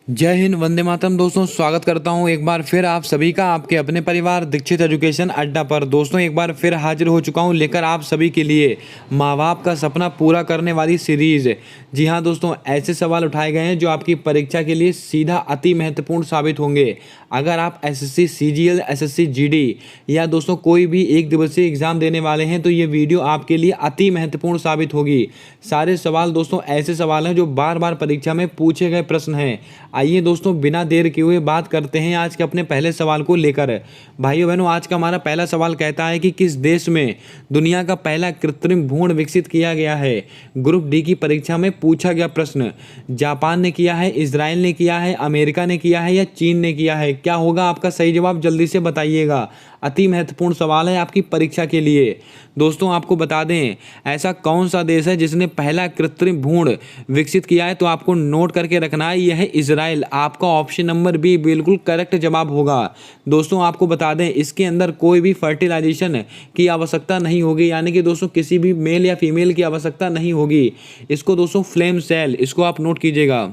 जय हिंद, वंदे मातरम। दोस्तों स्वागत करता हूं एक बार फिर आप सभी का आपके अपने परिवार दीक्षित एजुकेशन अड्डा पर। दोस्तों एक बार फिर हाजिर हो चुका हूं लेकर आप सभी के लिए माँ बाप का सपना पूरा करने वाली सीरीज। जी हां दोस्तों, ऐसे सवाल उठाए गए हैं जो आपकी परीक्षा के लिए सीधा अति महत्वपूर्ण साबित होंगे। अगर आप एसएससी सीजीएल, एसएससी जीडी या दोस्तों कोई भी एक दिवसीय एग्जाम देने वाले हैं तो ये वीडियो आपके लिए अति महत्वपूर्ण साबित होगी। सारे सवाल दोस्तों ऐसे सवाल हैं जो बार बार परीक्षा में पूछे गए प्रश्न हैं। आइए दोस्तों बिना देर किए हुए बात करते हैं आज के अपने पहले सवाल को लेकर। भाइयों बहनों, आज का हमारा पहला सवाल कहता है कि किस देश में दुनिया का पहला कृत्रिम भ्रूण विकसित किया गया है। ग्रुप डी की परीक्षा में पूछा गया प्रश्न। जापान ने किया है, इजराइल ने किया है, अमेरिका ने किया है या चीन ने किया है। क्या होगा आपका सही जवाब, जल्दी से बताइएगा। अति महत्वपूर्ण सवाल है आपकी परीक्षा के लिए। दोस्तों आपको बता दें, ऐसा कौन सा देश है जिसने पहला कृत्रिम भ्रूण विकसित किया है, तो आपको नोट करके रखना है, यह है इजराइल। आपका ऑप्शन नंबर बी बिल्कुल करेक्ट जवाब होगा। दोस्तों आपको बता दें, इसके अंदर कोई भी फर्टिलाइजेशन की आवश्यकता नहीं होगी, यानी कि दोस्तों किसी भी मेल या फीमेल की आवश्यकता नहीं होगी। इसको दोस्तों फ्लेम सेल, इसको आप नोट कीजिएगा,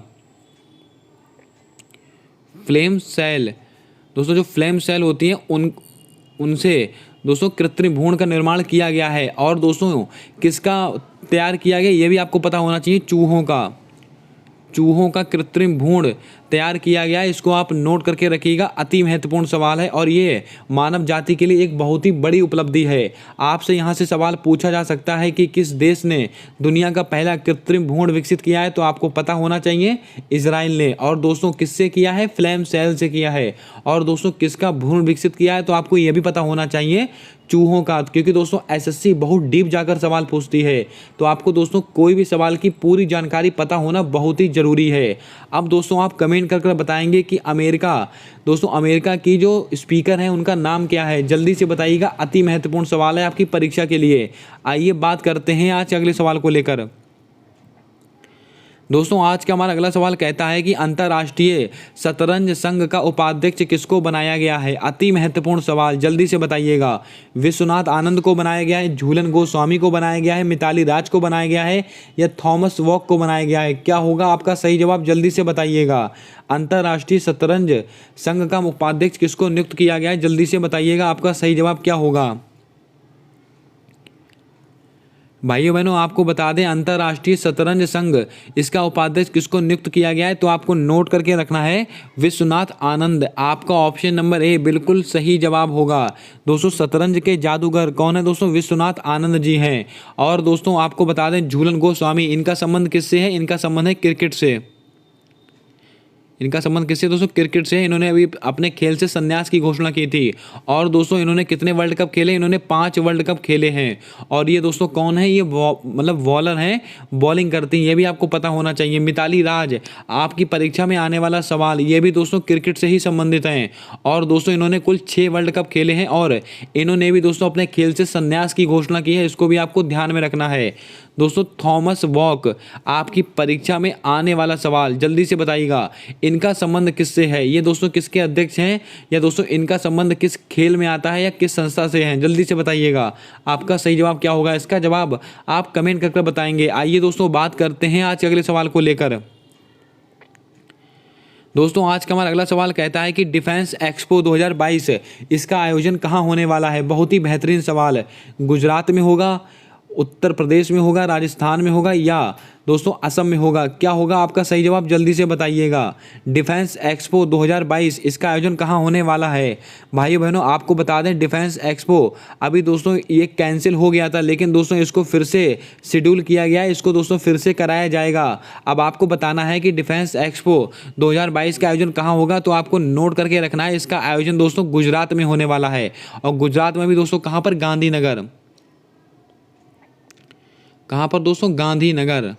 फ्लेम सेल। दोस्तों जो फ्लेम सेल होती हैं उनसे दोस्तों कृत्रिम भ्रूण का निर्माण किया गया है। और दोस्तों किसका तैयार किया गया ये भी आपको पता होना चाहिए, चूहों का कृत्रिम भ्रूण तैयार किया गया है। इसको आप नोट करके रखिएगा, अति महत्वपूर्ण सवाल है और ये मानव जाति के लिए एक बहुत ही बड़ी उपलब्धि है। आपसे यहाँ से सवाल पूछा जा सकता है कि किस देश ने दुनिया का पहला कृत्रिम भ्रूण विकसित किया है, तो आपको पता होना चाहिए इजराइल ने। और दोस्तों किससे किया है, फ्लेम सेल से किया है। और दोस्तों किसका भ्रूण विकसित किया है, तो आपको यह भी पता होना चाहिए चूहों का, क्योंकि दोस्तों एसएससी बहुत डीप जाकर सवाल पूछती है। तो आपको दोस्तों कोई भी सवाल की पूरी जानकारी पता होना बहुत ही जरूरी है। अब दोस्तों आप कमेंट कर बताएंगे कि अमेरिका की जो स्पीकर हैं उनका नाम क्या है, जल्दी से बताइएगा। अति महत्वपूर्ण सवाल है आपकी परीक्षा के लिए। आइए बात करते हैं आज के अगले सवाल को लेकर। दोस्तों आज का हमारा अगला सवाल कहता है कि अंतर्राष्ट्रीय शतरंज संघ का उपाध्यक्ष किसको बनाया गया है। अति महत्वपूर्ण सवाल, जल्दी से बताइएगा। विश्वनाथ आनंद को बनाया गया है, झूलन गोस्वामी को बनाया गया है, मिताली राज को बनाया गया है या थॉमस वॉक को बनाया गया है। क्या होगा आपका सही जवाब, जल्दी से बताइएगा। अंतर्राष्ट्रीय शतरंज संघ का उपाध्यक्ष किसको नियुक्त किया गया है, जल्दी से बताइएगा। आपका सही जवाब क्या होगा। भाइयों बहनों आपको बता दें, अंतर्राष्ट्रीय शतरंज संघ इसका उपाध्यक्ष किसको नियुक्त किया गया है, तो आपको नोट करके रखना है विश्वनाथ आनंद। आपका ऑप्शन नंबर ए बिल्कुल सही जवाब होगा। दोस्तों शतरंज के जादूगर कौन है दोस्तों, विश्वनाथ आनंद जी हैं। और दोस्तों आपको बता दें, झूलन गोस्वामी, इनका संबंध किससे है, इनका संबंध है क्रिकेट से। इनका संबंध किससे दोस्तों, क्रिकेट से। इन्होंने अभी अपने खेल से संन्यास की घोषणा की थी। और दोस्तों इन्होंने कितने वर्ल्ड कप खेले, इन्होंने 5 वर्ल्ड कप खेले हैं। और ये दोस्तों कौन है, ये बॉलर हैं, बॉलिंग करती हैं, ये भी आपको पता होना चाहिए। मिताली राज, आपकी परीक्षा में आने वाला सवाल, ये भी दोस्तों क्रिकेट से ही संबंधित हैं। और दोस्तों इन्होंने कुल 6 वर्ल्ड कप खेले हैं और इन्होंने भी दोस्तों अपने खेल से संन्यास की घोषणा की है, इसको भी आपको ध्यान में रखना है। दोस्तों थॉमस वॉक, आपकी परीक्षा में आने वाला सवाल, जल्दी से बताइएगा। इनका संबंध किससे है, ये दोस्तों किसके अध्यक्ष हैं, या दोस्तों इनका संबंध किस खेल में आता है या किस संस्था से है, जल्दी से बताइएगा। आपका सही जवाब क्या होगा, इसका जवाब आप कमेंट करके बताएंगे। आइए दोस्तों बात करते हैं आज के अगले सवाल को लेकर। दोस्तों आज का हमारा अगला सवाल कहता है कि डिफेंस एक्सपो 2022 इसका आयोजन कहाँ होने वाला है। बहुत ही बेहतरीन सवाल है। गुजरात में होगा, उत्तर प्रदेश में होगा, राजस्थान में होगा या दोस्तों असम में होगा। क्या होगा आपका सही जवाब, जल्दी से बताइएगा। डिफेंस एक्सपो 2022 इसका आयोजन कहाँ होने वाला है। भाई बहनों आपको बता दें, डिफेंस एक्सपो अभी दोस्तों ये कैंसिल हो गया था, लेकिन दोस्तों इसको फिर से शेड्यूल किया गया है, इसको दोस्तों फिर से कराया जाएगा। अब आपको बताना है कि डिफेंस एक्सपो 2022 का आयोजन कहाँ होगा, तो आपको नोट करके रखना है। इसका आयोजन दोस्तों गुजरात में होने वाला है। और गुजरात में भी दोस्तों कहाँ पर, गांधीनगर। कहाँ पर दोस्तों, गांधीनगर।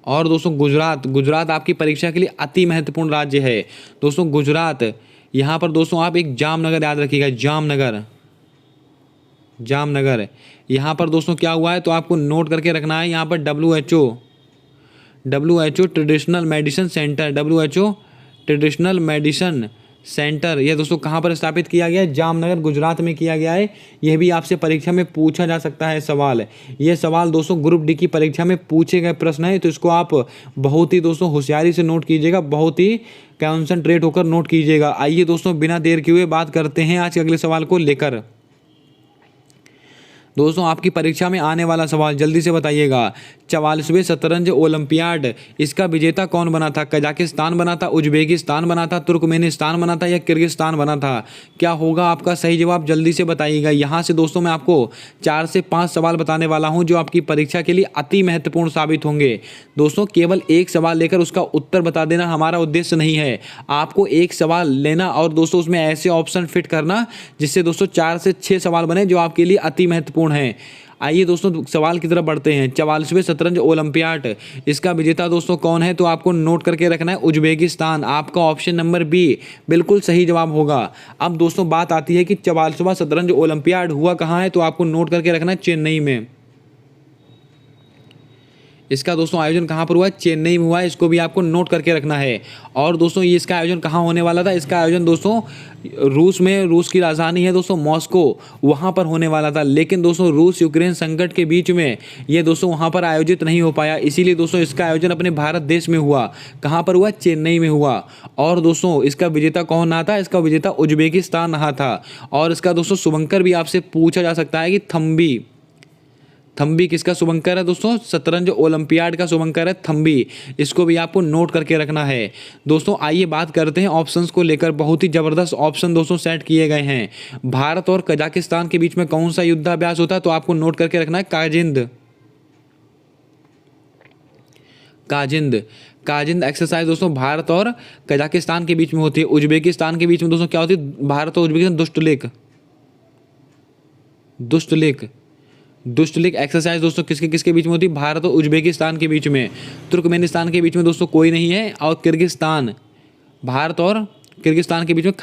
और दोस्तों गुजरात आपकी परीक्षा के लिए अति महत्वपूर्ण राज्य है। दोस्तों गुजरात, यहाँ पर दोस्तों आप एक जामनगर याद रखिएगा, जामनगर। यहाँ पर दोस्तों क्या हुआ है, तो आपको नोट करके रखना है। यहाँ पर WHO traditional medicine centre, WHO traditional medicine centre यह दोस्तों कहाँ पर स्थापित किया गया है? जामनगर गुजरात में किया गया है। यह भी आपसे परीक्षा में पूछा जा सकता है सवाल। यह सवाल दोस्तों ग्रुप डी की परीक्षा में पूछे गए प्रश्न है, तो इसको आप बहुत ही दोस्तों होशियारी से नोट कीजिएगा, बहुत ही कॉन्सेंट्रेट होकर नोट कीजिएगा। आइए दोस्तों बिना देर किए हुए बात करते हैं आज के अगले सवाल को लेकर। दोस्तों आपकी परीक्षा में आने वाला सवाल जल्दी से बताइएगा। 44वें शतरंज ओलंपियाड, इसका विजेता कौन बना था? कजाकिस्तान बना था, उज्बेकिस्तान बना था, तुर्कमेनिस्तान बना था या किर्गिस्तान बना था? क्या होगा आपका सही जवाब? जल्दी से बताइएगा। यहाँ से दोस्तों मैं आपको 4 से 5 सवाल बताने वाला हूँ जो आपकी परीक्षा के लिए अति महत्वपूर्ण साबित होंगे। दोस्तों केवल एक सवाल लेकर उसका उत्तर बता देना हमारा उद्देश्य नहीं है। आपको एक सवाल लेना और दोस्तों उसमें ऐसे ऑप्शन फिट करना जिससे दोस्तों 4 से 6 सवाल बने जो आपके लिए अति महत्वपूर्ण है। आइए दोस्तों सवाल की तरफ बढ़ते हैं। 44वें शतरंज ओलंपियाड, इसका विजेता दोस्तों कौन है? तो आपको नोट करके रखना है उज्बेकिस्तान। आपका ऑप्शन नंबर बी बिल्कुल सही जवाब होगा। अब दोस्तों बात आती है कि 44वां शतरंज ओलंपियाड हुआ कहाँ है? तो आपको नोट करके रखना है चेन्नई में। इसका दोस्तों आयोजन कहाँ पर हुआ है? चेन्नई में हुआ है। इसको भी आपको नोट करके रखना है। और दोस्तों ये इसका आयोजन कहाँ होने वाला था? इसका आयोजन दोस्तों रूस में, रूस की राजधानी है दोस्तों मॉस्को, वहाँ पर होने वाला था। लेकिन दोस्तों रूस यूक्रेन संकट के बीच में ये दोस्तों वहाँ पर आयोजित नहीं हो पाया, इसीलिए दोस्तों इसका आयोजन अपने भारत देश में हुआ। कहाँ पर हुआ? चेन्नई में हुआ। और दोस्तों इसका विजेता कौन रहा था? इसका विजेता उज्बेकिस्तान रहा था। और इसका दोस्तों शुभंकर भी आपसे पूछा जा सकता है कि थम्बी किसका शुभंकर है? दोस्तों शतरंज ओलंपियाड का शुभंकर है थम्बी। इसको भी आपको नोट करके रखना है। दोस्तों आइए बात करते हैं ऑप्शंस को लेकर। बहुत ही जबरदस्त ऑप्शन दोस्तों सेट किए गए हैं। भारत और कजाकिस्तान के बीच में कौन सा युद्धाभ्यास होता है? तो आपको नोट करके रखना है काजिंद एक्सरसाइज दोस्तों भारत और कजाकिस्तान के बीच में होती है। उज्बेकिस्तान के बीच में दोस्तों क्या होती है? भारत और उज्बेकिस्तान दुष्टलिक एक्सरसाइज दोस्तों किसके किसके बीच में होती है? भारत और उज्बेकिस्तान के बीच में। तुर्कमेनिस्तान के बीच में दोस्तों कोई नहीं है। और भारत और किर्गिस्तान के बीच में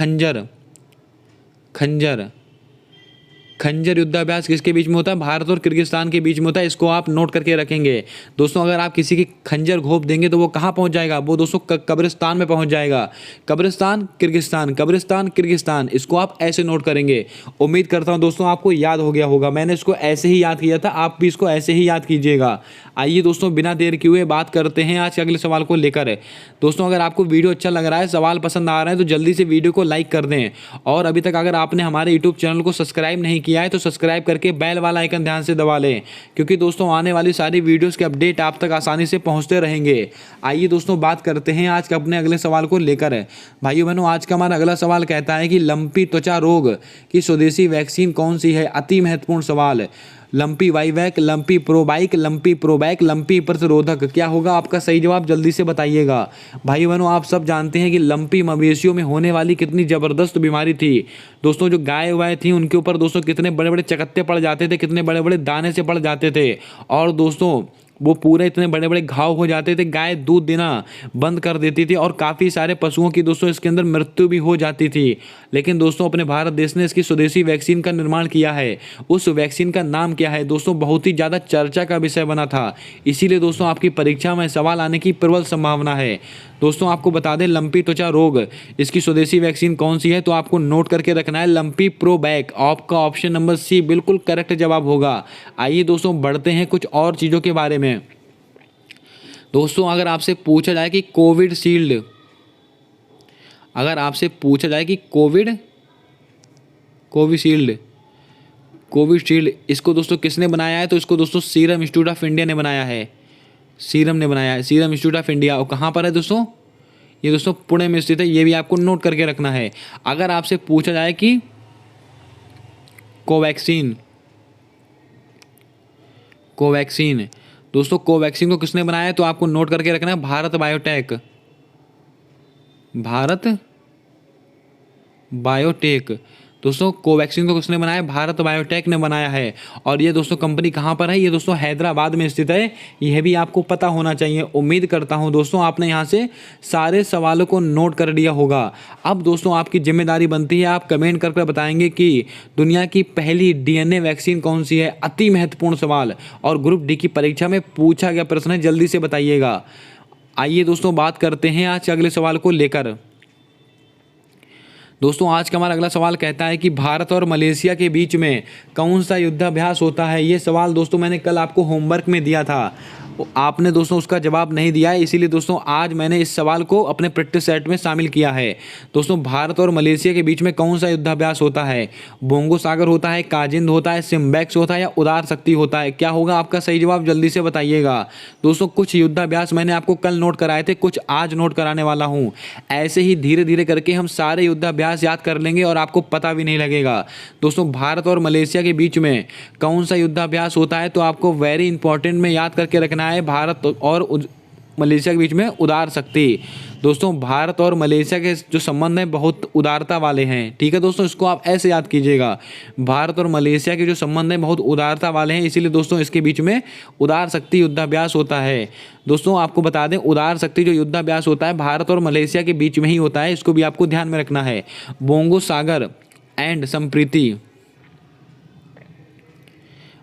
खंजर युद्धाभ्यास किसके बीच में होता है? भारत और किर्गिस्तान के बीच में होता है। इसको आप नोट करके रखेंगे। दोस्तों अगर आप किसी की खंजर घोंप देंगे तो वो कहाँ पहुँच जाएगा? वो दोस्तों कब्रिस्तान में पहुँच जाएगा। कब्रिस्तान किर्गिस्तान, इसको आप ऐसे नोट करेंगे। उम्मीद करता हूँ दोस्तों आपको याद हो गया होगा। मैंने इसको ऐसे ही याद किया था, आप भी इसको ऐसे ही याद कीजिएगा। आइए दोस्तों बिना देर किए हुए बात करते हैं आज के अगले सवाल को लेकर। दोस्तों अगर आपको वीडियो अच्छा लग रहा है, सवाल पसंद आ रहे हैं तो जल्दी से वीडियो को लाइक कर दें। और अभी तक अगर आपने हमारे यूट्यूब चैनल को सब्सक्राइब नहीं किया है तो सब्सक्राइब करके बेल वाला आइकन ध्यान से दबा लें, क्योंकि दोस्तों आने वाली सारी वीडियोस के अपडेट आप तक आसानी से पहुंचते रहेंगे। आइए दोस्तों बात करते हैं आज के अपने अगले सवाल को लेकर। भाइयों बहनों आज का हमारा अगला सवाल कहता है कि लंपी त्वचा रोग की स्वदेशी वैक्सीन कौन सी है? अति महत्वपूर्ण सवाल। लंपी वाइवैक, लंपी प्रोबाइक, लंपी प्रतिरोधक, क्या होगा आपका सही जवाब? जल्दी से बताइएगा। भाई बहनों आप सब जानते हैं कि लंपी मवेशियों में होने वाली कितनी ज़बरदस्त बीमारी थी। दोस्तों जो गाय वाय थी उनके ऊपर दोस्तों कितने बड़े बड़े चकत्ते पड़ जाते थे, कितने बड़े बड़े दाने से पड़ जाते थे। और दोस्तों वो पूरे इतने बड़े बड़े घाव हो जाते थे, गाय दूध देना बंद कर देती थी और काफ़ी सारे पशुओं की दोस्तों इसके अंदर मृत्यु भी हो जाती थी। लेकिन दोस्तों अपने भारत देश ने इसकी स्वदेशी वैक्सीन का निर्माण किया है। उस वैक्सीन का नाम क्या है? दोस्तों बहुत ही ज़्यादा चर्चा का विषय बना था, इसीलिए दोस्तों आपकी परीक्षा में सवाल आने की प्रबल संभावना है। दोस्तों आपको बता दें लंपी त्वचा रोग इसकी स्वदेशी वैक्सीन कौन सी है? तो आपको नोट करके रखना है लंपी प्रोबैक। आपका ऑप्शन नंबर सी बिल्कुल करेक्ट जवाब होगा। आइए दोस्तों बढ़ते हैं कुछ और चीज़ों के बारे में। दोस्तों अगर आपसे पूछा जाए कि कोविशील्ड, इसको दोस्तों किसने बनाया है? तो इसको दोस्तों सीरम इंस्टीट्यूट ऑफ इंडिया ने बनाया है। Serum institute of India. और कहाँ पर है दोस्तों? ये दोस्तों पुणे में स्थित है। ये भी आपको नोट करके रखना है। अगर आपसे पूछा जाए कि कोवैक्सीन दोस्तों कोवैक्सीन को किसने बनाया है? तो आपको नोट करके रखना है भारत बायोटेक। दोस्तों कोवैक्सीन को किसने बनाया? भारत बायोटेक ने बनाया है। और ये दोस्तों कंपनी कहाँ पर है? ये दोस्तों हैदराबाद में स्थित है। यह भी आपको पता होना चाहिए। उम्मीद करता हूँ दोस्तों आपने यहाँ से सारे सवालों को नोट कर लिया होगा। अब दोस्तों आपकी जिम्मेदारी बनती है, आप कमेंट करके बताएंगे कि दुनिया की पहली DNA वैक्सीन कौन सी है? अति महत्वपूर्ण सवाल और ग्रुप डी की परीक्षा में पूछा गया प्रश्न है, जल्दी से बताइएगा। आइए दोस्तों बात करते हैं आज के अगले सवाल को लेकर। दोस्तों आज का हमारा अगला सवाल कहता है कि भारत और मलेशिया के बीच में कौन सा युद्धाभ्यास होता है। ये सवाल दोस्तों मैंने कल आपको होमवर्क में दिया था, आपने दोस्तों उसका जवाब नहीं दिया है, इसीलिए दोस्तों आज मैंने इस सवाल को अपने प्रैक्टिस सेट में शामिल किया है। दोस्तों भारत और मलेशिया के बीच में कौन सा युद्धाभ्यास होता है। बोंगो सागर होता है, काजिंद होता है, सिम्बैक्स होता है या उदार शक्ति होता है। क्या होगा आपका सही जवाब, जल्दी से बताइएगा। दोस्तों कुछ युद्धाभ्यास मैंने आपको कल नोट कराए थे, कुछ आज नोट कराने वाला हूँ। ऐसे ही धीरे धीरे करके हम सारे युद्धाभ्यास याद कर लेंगे और आपको पता भी नहीं लगेगा। दोस्तों भारत और मलेशिया के बीच में कौन सा युद्धाभ्यास होता है, तो आपको वेरी इंपॉर्टेंट में याद करके रखना है भारत और मलेशिया के बीच में उदार शक्ति। दोस्तों भारत और मलेशिया के जो संबंध हैं बहुत उदारता वाले हैं, ठीक है दोस्तों, इसको आप ऐसे याद कीजिएगा। भारत और मलेशिया के जो संबंध हैं बहुत उदारता वाले हैं, इसीलिए दोस्तों इसके बीच में उदार शक्ति युद्धाभ्यास होता है। दोस्तों आपको बता दें, उदार शक्ति जो युद्धाभ्यास होता है भारत और मलेशिया के बीच में ही होता है, इसको भी आपको ध्यान में रखना है। Bongo Sagar and Sampriti,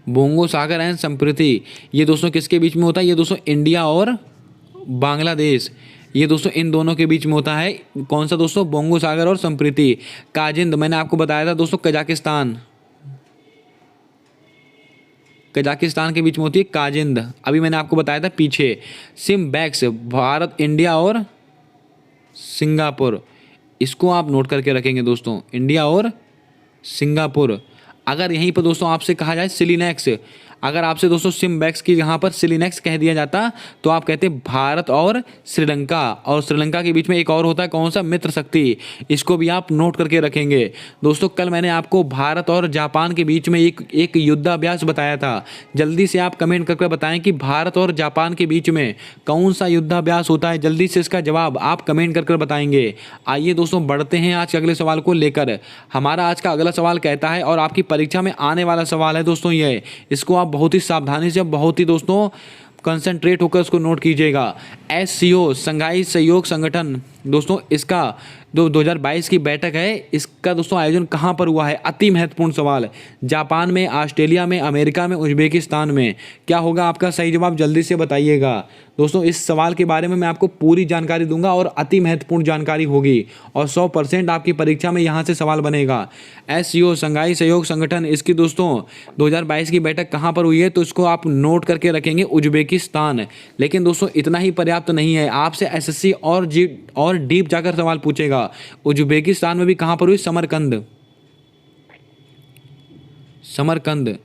bongo Sagar and Sampriti, ये दोस्तों किसके बीच में होता है, ये दोस्तों इंडिया और बांग्लादेश, ये दोस्तों इन दोनों के बीच में होता है। कौन सा दोस्तों, बोंगो सागर और संप्रीति। काजिंद मैंने आपको बताया था दोस्तों कजाकिस्तान, कजाकिस्तान के बीच में होती है काजिंद, अभी मैंने आपको बताया था पीछे। सिम्बैक्स भारत, इंडिया और सिंगापुर, इसको आप नोट करके रखेंगे दोस्तों, इंडिया और सिंगापुर। अगर यहीं पर दोस्तों आपसे कहा जाए सिलिनेक्स, अगर आपसे दोस्तों सिम्बैक्स की यहाँ पर सिलिनेक्स कह दिया जाता तो आप कहते भारत और श्रीलंका, और श्रीलंका के बीच में एक और होता है कौन सा, मित्र शक्ति, इसको भी आप नोट करके रखेंगे। दोस्तों कल मैंने आपको भारत और जापान के बीच में एक युद्धाभ्यास बताया था, जल्दी से आप कमेंट करके बताएं कि भारत और जापान के बीच में कौन सा युद्धाभ्यास होता है, जल्दी से इसका जवाब आप कमेंट करके बताएंगे। आइए दोस्तों बढ़ते हैं आज के अगले सवाल को लेकर। हमारा आज का अगला सवाल कहता है, और आपकी परीक्षा में आने वाला सवाल है दोस्तों ये, इसको आप बहुत ही सावधानी से, बहुत ही दोस्तों कंसंट्रेट होकर उसको नोट कीजिएगा। SCO संघाई सहयोग संगठन, दोस्तों इसका 2022 की बैठक है, इसका दोस्तों आयोजन कहाँ पर हुआ है, अति महत्वपूर्ण सवाल। जापान में, ऑस्ट्रेलिया में, अमेरिका में, उज्बेकिस्तान में। क्या होगा आपका सही जवाब, जल्दी से बताइएगा। दोस्तों इस सवाल के बारे में मैं आपको पूरी जानकारी दूंगा और अति महत्वपूर्ण जानकारी होगी, और 100% आपकी परीक्षा में यहाँ से सवाल बनेगा। SCO संघाई सहयोग संगठन, इसकी दोस्तों 2022 की बैठक कहाँ पर हुई है, तो इसको आप नोट करके रखेंगे, उज्बेकिस्तान। लेकिन दोस्तों इतना ही पर्याप्त नहीं है, आपसे SSC और डीप जाकर सवाल पूछेगा। उज्बेकिस्तान में भी कहां पर हुई, समरकंद, समरकंद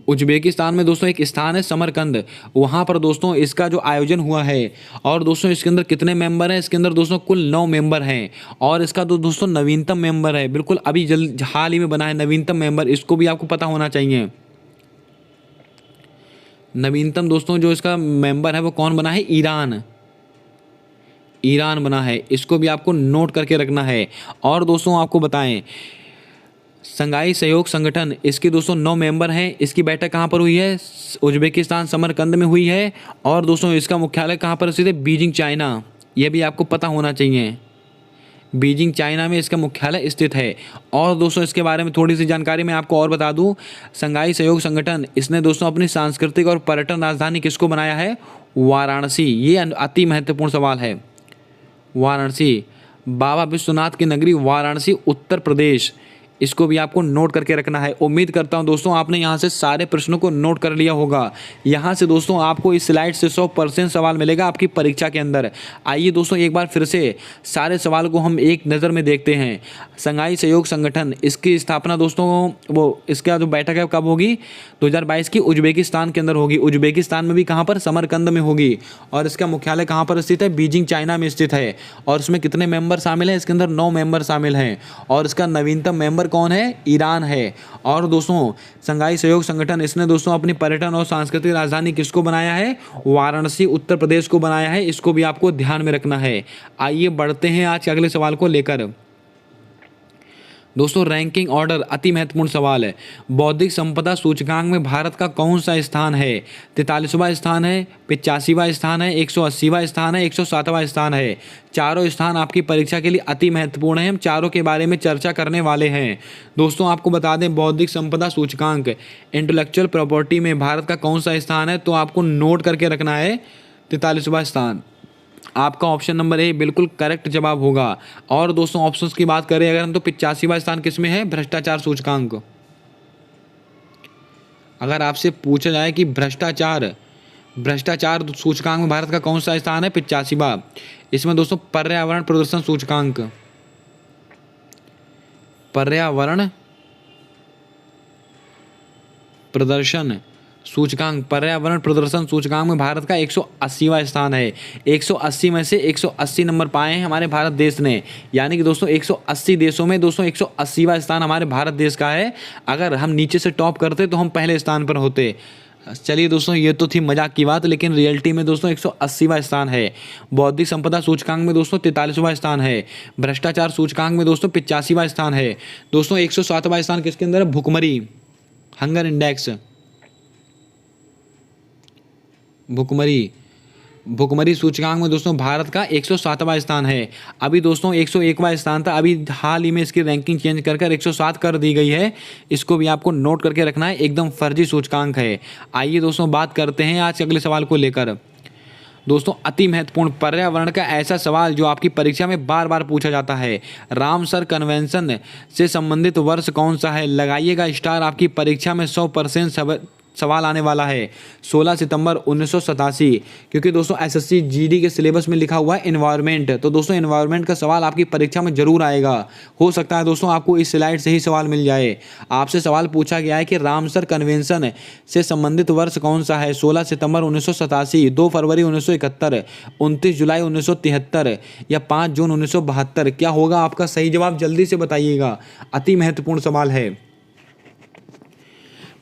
उज्बेकिस्तान में दोस्तों एक स्थान है समरकंद, वहां पर दोस्तों इसका जो आयोजन हुआ है। और दोस्तों इसके अंदर कितने मेंबर हैं, इसके अंदर दोस्तों कुल 9 मेंबर हैं, और इसका दोस्तों नवीनतम मेंबर है, बिल्कुल अभी हाल ही में बना है नवीनतम मेंबर, इसको भी आपको पता होना चाहिए। नवीनतम दोस्तों जो इसका मेंबर है वो कौन बना है, ईरान बना है, इसको भी आपको नोट करके रखना है। और दोस्तों आपको बताएं, संघाई सहयोग संगठन, इसके दोस्तों 9 मेंबर हैं, इसकी बैठक कहाँ पर हुई है, उज्बेकिस्तान समरकंद में हुई है। और दोस्तों इसका मुख्यालय कहाँ पर स्थित है, बीजिंग चाइना, यह भी आपको पता होना चाहिए, बीजिंग चाइना में इसका मुख्यालय स्थित है। और दोस्तों इसके बारे में थोड़ी सी जानकारी मैं आपको और बता दूं, संघाई सहयोग संगठन इसने दोस्तों अपनी सांस्कृतिक और पर्यटन राजधानी किसको बनाया है, वाराणसी। ये अति महत्वपूर्ण सवाल है, वाराणसी, बाबा विश्वनाथ की नगरी वाराणसी, उत्तर प्रदेश, इसको भी आपको नोट करके रखना है। उम्मीद करता हूं दोस्तों आपने यहां से सारे प्रश्नों को नोट कर लिया होगा। यहां से दोस्तों आपको इस स्लाइड से 100% सवाल मिलेगा आपकी परीक्षा के अंदर। आइए दोस्तों एक बार फिर से सारे सवाल को हम एक नज़र में देखते हैं। संघाई सहयोग संगठन, इसकी स्थापना दोस्तों वो इसका जो बैठक है कब होगी, 2022 की उज्बेकिस्तान के अंदर होगी। उज्बेकिस्तान में भी कहाँ पर, समरकंद में होगी। और इसका मुख्यालय कहाँ पर स्थित है, बीजिंग चाइना में स्थित है। और इसमें कितने मेंबर शामिल हैं, इसके अंदर 9 मेंबर शामिल हैं। और इसका नवीनतम मेंबर कौन है, ईरान है। और दोस्तों संघाई सहयोग संगठन इसने दोस्तों अपनी पर्यटन और सांस्कृतिक राजधानी किसको बनाया है, वाराणसी, उत्तर प्रदेश को बनाया है। इसको भी आपको ध्यान में रखना है। आइए बढ़ते हैं आज के अगले सवाल को लेकर। दोस्तों रैंकिंग ऑर्डर, अति महत्वपूर्ण सवाल है। बौद्धिक संपदा सूचकांक में भारत का कौन सा स्थान है, 43वां स्थान है, 85वां स्थान है, 180वां स्थान है, 107वां स्थान है। चारों स्थान आपकी परीक्षा के लिए अति महत्वपूर्ण है, हम चारों के बारे में चर्चा करने वाले हैं। दोस्तों आपको बता दें, बौद्धिक संपदा सूचकांक, इंटेलेक्चुअल प्रॉपर्टी में भारत का कौन सा स्थान है, तो आपको नोट करके रखना है 43वां स्थान। आपका ऑप्शन नंबर ए बिल्कुल करेक्ट जवाब होगा। और दोस्तों ऑप्शंस की बात करें अगर हम, तो 85वां स्थान किस में है? भ्रष्टाचार सूचकांक। अगर आपसे पूछा जाए कि भ्रष्टाचार सूचकांक में भारत का कौन सा स्थान है? 85वां। इसमें दोस्तों पर्यावरण प्रदर्शन सूचकांक, पर्यावरण प्रदर्शन सूचकांक में भारत का 180वां स्थान है। 180 में से 180 नंबर पाए हैं हमारे भारत देश ने, यानी कि दोस्तों 180 देशों में दोस्तों 180वां स्थान हमारे भारत देश का है। अगर हम नीचे से टॉप करते तो हम पहले स्थान पर होते। चलिए दोस्तों, ये तो थी मजाक की बात, लेकिन रियलिटी में दोस्तों 180वां स्थान है। बौद्धिक संपदा सूचकांक में दोस्तों 43वां स्थान है। भ्रष्टाचार सूचकांक में दोस्तों 85वां स्थान है। दोस्तों 107वां स्थान किसके अंदर है? भुखमरी, हंगर इंडेक्स, भुखमरी सूचकांक में दोस्तों भारत का 107वां स्थान है। अभी दोस्तों 101वां स्थान था, अभी हाल ही में इसकी रैंकिंग चेंज कर 107 कर दी गई है। इसको भी आपको नोट करके रखना है, एकदम फर्जी सूचकांक है। आइए दोस्तों बात करते हैं आज के अगले सवाल को लेकर। दोस्तों अति महत्वपूर्ण पर्यावरण का ऐसा सवाल जो आपकी परीक्षा में बार बार पूछा जाता है। रामसर कन्वेंशन से संबंधित वर्ष कौन सा है? लगाइएगा स्टार, आपकी परीक्षा में 100% सवाल आने वाला है। 16 सितंबर 1987, क्योंकि दोस्तों एसएससी जीडी के सिलेबस में लिखा हुआ है एनवायरनमेंट, तो दोस्तों एनवायरनमेंट का सवाल आपकी परीक्षा में जरूर आएगा। हो सकता है दोस्तों आपको इस स्लाइड से ही सवाल मिल जाए। आपसे सवाल पूछा गया है कि रामसर कन्वेंशन से संबंधित वर्ष कौन सा है? 16 सितंबर 1987, 2 फरवरी 1971, 29 जुलाई 1973 या 5 जून 1972। क्या होगा आपका सही जवाब? जल्दी से बताइएगा, अति महत्वपूर्ण सवाल है।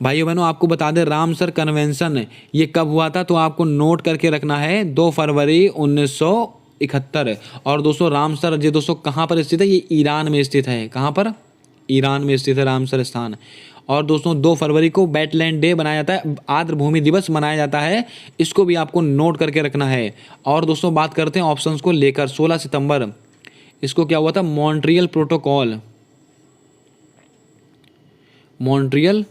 भाइयों बहनों आपको बता दें रामसर कन्वेंशन ये कब हुआ था, तो आपको नोट करके रखना है 2 फरवरी 1971। और दोस्तों रामसर ये दोस्तों कहाँ पर स्थित है? ये ईरान में स्थित है। कहाँ पर? ईरान में स्थित है रामसर स्थान। और दोस्तों 2 फरवरी को वेटलैंड डे मनाया जाता है, आर्द्र भूमि दिवस मनाया जाता है। इसको भी आपको नोट करके रखना है। और दोस्तों बात करते हैं ऑप्शंस को लेकर। 16 सितंबर इसको क्या हुआ था? मॉन्ट्रियल प्रोटोकॉल, मॉन्ट्रियल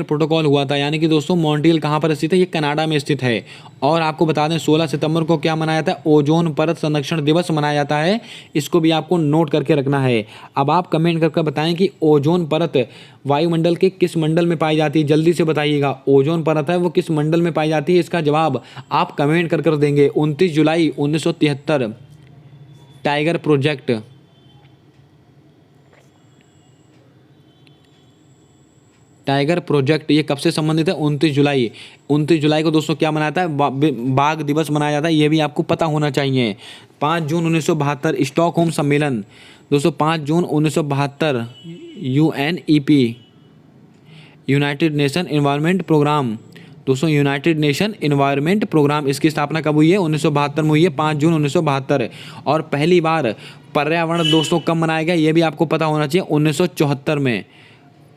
प्रोटोकॉल हुआ था। यानी कि दोस्तों मॉन्ट्रियल कहाँ पर स्थित है? ये कनाडा में स्थित है। और आपको बता दें 16 सितंबर को क्या मनाया जाता है? ओजोन परत संरक्षण दिवस मनाया जाता है। इसको भी आपको नोट करके रखना है। अब आप कमेंट करके बताएं कि ओजोन परत वायुमंडल के किस मंडल में पाई जाती है? जल्दी से बताइएगा, ओजोन परत है वो किस मंडल में पाई जाती है? इसका जवाब आप कमेंट कर देंगे। 29 जुलाई 1973, टाइगर प्रोजेक्ट, ये कब से संबंधित है? 29 जुलाई को दोस्तों क्या मनाता है? बाघ दिवस मनाया जाता है। ये भी आपको पता होना चाहिए। 5 जून 1972 स्टॉकहोम सम्मेलन, दोस्तों 5 जून 1972 UNEP, united nation environment programme, दोस्तों यूनाइटेड नेशन एनवायरनमेंट प्रोग्राम, इसकी स्थापना कब हुई है? 1972 में हुई है, 5 जून 1972। और पहली बार पर्यावरण दोस्तों कब मनाया गया? ये भी आपको पता होना चाहिए, 1974 में।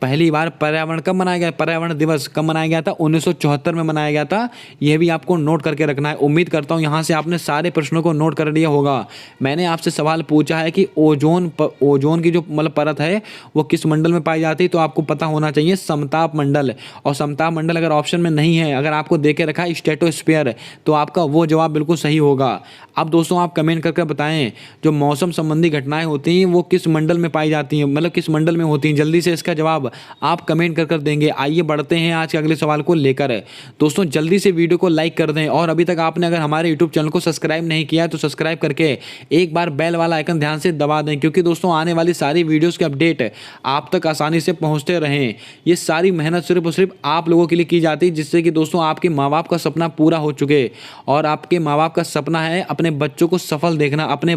पहली बार पर्यावरण कब मनाया गया? पर्यावरण दिवस कब मनाया गया था? 1974 में मनाया गया था। यह भी आपको नोट करके रखना है। उम्मीद करता हूं यहां से आपने सारे प्रश्नों को नोट कर लिया होगा। मैंने आपसे सवाल पूछा है कि ओजोन की जो मतलब परत है वो किस मंडल में पाई जाती है, तो आपको पता होना चाहिए समताप मंडल। और समताप मंडल अगर ऑप्शन में नहीं है, अगर आपको देके रखा है स्ट्रेटोस्फीयर, तो आपका वो जवाब बिल्कुल सही होगा। अब दोस्तों आप कमेंट करके बताएं जो मौसम संबंधी घटनाएं होती हैं वो किस मंडल में पाई जाती हैं, मतलब किस मंडल में होती हैं। जल्दी से इसका जवाब आप कमेंट कर देंगे। आइए बढ़ते हैं आज के अगले सवाल को लेकर। दोस्तों जल्दी से वीडियो को लाइक कर दें, और अभी तक आपने अगर हमारे यूट्यूब चैनल को सब्सक्राइब नहीं किया है तो सब्सक्राइब करके एक बार बेल वाला आइकन ध्यान से दबा दें, क्योंकि दोस्तों आने वाली सारी वीडियोस के अपडेट आप तक आसानी से पहुंचते रहें। ये सारी मेहनत सिर्फ और सिर्फ आप लोगों के लिए की जाती है, जिससे कि दोस्तों आपके माँ बाप का सपना पूरा हो चुके। और आपके माँ बाप का सपना है अपने बच्चों को सफल देखना, अपने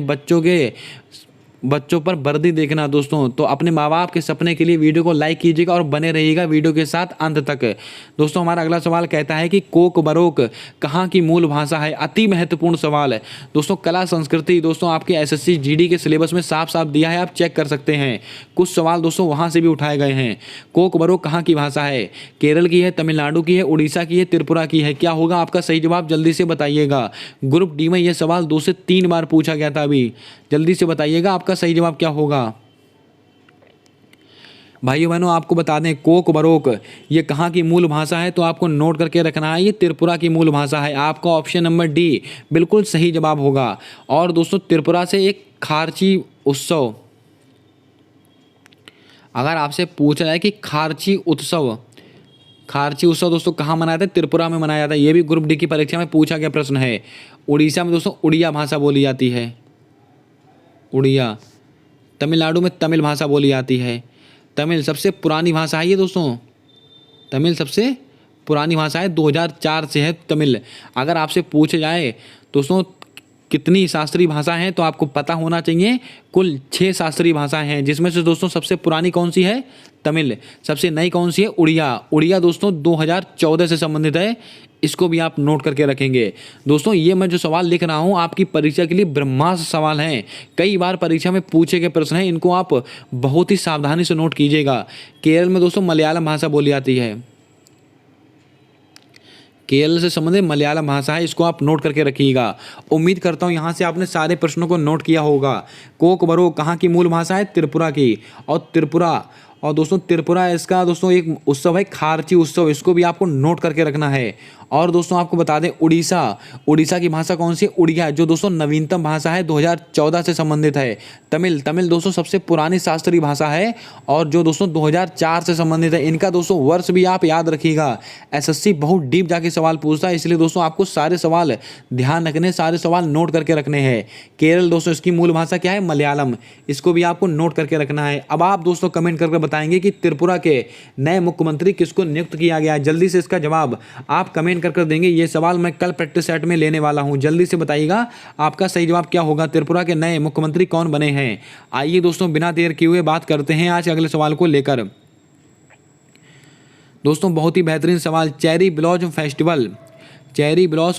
बच्चों पर वर्दी देखना दोस्तों। तो अपने माँ बाप के सपने के लिए वीडियो को लाइक कीजिएगा और बने रहिएगा वीडियो के साथ अंत तक। दोस्तों हमारा अगला सवाल कहता है कि कोक बरोक कहाँ की मूल भाषा है? अति महत्वपूर्ण सवाल है दोस्तों। कला संस्कृति दोस्तों आपके एसएससी जीडी के सिलेबस में साफ साफ दिया है, आप चेक कर सकते हैं। कुछ सवाल दोस्तों वहाँ से भी उठाए गए हैं। कोक बरोक कहाँ की भाषा है? केरल की है, तमिलनाडु की है, उड़ीसा की है, त्रिपुरा की है? क्या होगा आपका सही जवाब? जल्दी से बताइएगा। ग्रुप डी में यह सवाल 2 से 3 बार पूछा गया था। अभी जल्दी से बताइएगा आपका सही जवाब क्या होगा। भाइयों बहनों आपको बता दें कोक बरोक ये कहाँ की मूल भाषा है, तो आपको नोट करके रखना है, ये त्रिपुरा की मूल भाषा है। आपका ऑप्शन नंबर डी बिल्कुल सही जवाब होगा। और दोस्तों त्रिपुरा से एक खारची उत्सव, अगर आपसे पूछा जाए कि खारची उत्सव दोस्तों कहाँ मनाया जाता है, त्रिपुरा में मनाया जाता है। ये भी ग्रुप डी की परीक्षा में पूछा गया प्रश्न है। उड़ीसा में दोस्तों उड़िया भाषा बोली जाती है, उड़िया। तमिलनाडु में तमिल भाषा बोली जाती है। तमिल सबसे पुरानी भाषा है ये दोस्तों, तमिल सबसे पुरानी भाषा है, 2004 से है तमिल। अगर आपसे पूछे जाए दोस्तों कितनी शास्त्रीय भाषा हैं, तो आपको पता होना चाहिए कुल 6 शास्त्रीय भाषाएं हैं, जिसमें से दोस्तों सबसे पुरानी कौन सी है, तमिल। सबसे नई कौन सी है, उड़िया। उड़िया दोस्तों 2014 से संबंधित है, इसको भी आप नोट करके रखेंगे। दोस्तों ये मैं जो सवाल लिख रहा हूँ आपकी परीक्षा के लिए ब्रह्मास्त्र सवाल हैं, कई बार परीक्षा में पूछे गए प्रश्न हैं, इनको आप बहुत ही सावधानी से नोट कीजिएगा। केरल में दोस्तों मलयालम भाषा बोली जाती है, केरल से संबंधित मलयालम भाषा है, इसको आप नोट करके रखिएगा। उम्मीद करता हूँ यहाँ से आपने सारे प्रश्नों को नोट किया होगा। कोक बरो कहाँ की मूल भाषा है, त्रिपुरा की। और दोस्तों त्रिपुरा इसका दोस्तों एक उत्सव है खारची उत्सव, इसको भी आपको नोट करके रखना है। और दोस्तों आपको बता दें उड़ीसा की भाषा कौन सी है, उड़िया, जो दोस्तों नवीनतम भाषा है, 2014 से संबंधित है। तमिल दोस्तों सबसे पुरानी शास्त्रीय भाषा है, और जो दोस्तों 2004 से संबंधित है। इनका दोस्तों वर्ष भी आप याद रखिएगा, एसएससी बहुत डीप जाके सवाल पूछता है, इसलिए दोस्तों आपको सारे सवाल ध्यान रखने, सारे सवाल नोट करके रखने हैं। केरल दोस्तों इसकी मूल भाषा क्या है, मलयालम, इसको भी आपको नोट करके रखना है। अब आप दोस्तों कमेंट करके बताएंगे कि त्रिपुरा के नए मुख्यमंत्री किसको नियुक्त किया गया है। जल्दी से इसका जवाब आप कमेंट कर देंगे। ये सवाल मैं कल प्रैक्टिस सेट में लेने वाला हूं, जल्दी से बताइएगा आपका सही जवाब क्या होगा, त्रिपुरा के नए मुख्यमंत्री कौन बने हैं। आइए दोस्तों बिना देर किए हुए बात करते हैं आज अगले सवाल को लेकर। दोस्तों बहुत ही बेहतरीन सवाल, चेरी ब्लॉसम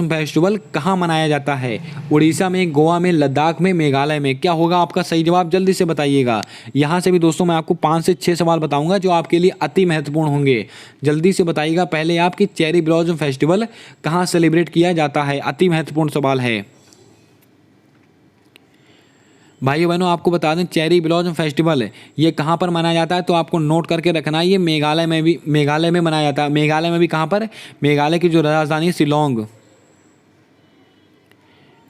फेस्टिवल कहाँ मनाया जाता है, उड़ीसा में, गोवा में, लद्दाख में, मेघालय में। क्या होगा आपका सही जवाब, जल्दी से बताइएगा। यहाँ से भी दोस्तों मैं आपको 5 से 6 सवाल बताऊंगा जो आपके लिए अति महत्वपूर्ण होंगे, जल्दी से बताइएगा। पहले आपकी चेरी ब्लॉसम फेस्टिवल कहाँ सेलिब्रेट किया जाता है, अति महत्वपूर्ण सवाल है। भाइयों बहनों आपको बता दें चेरी ब्लॉसम फेस्टिवल ये कहाँ पर मनाया जाता है, तो आपको नोट करके रखना है। ये मेघालय में मनाया जाता है। मेघालय में भी कहाँ पर, मेघालय की जो राजधानी है शिलोंग,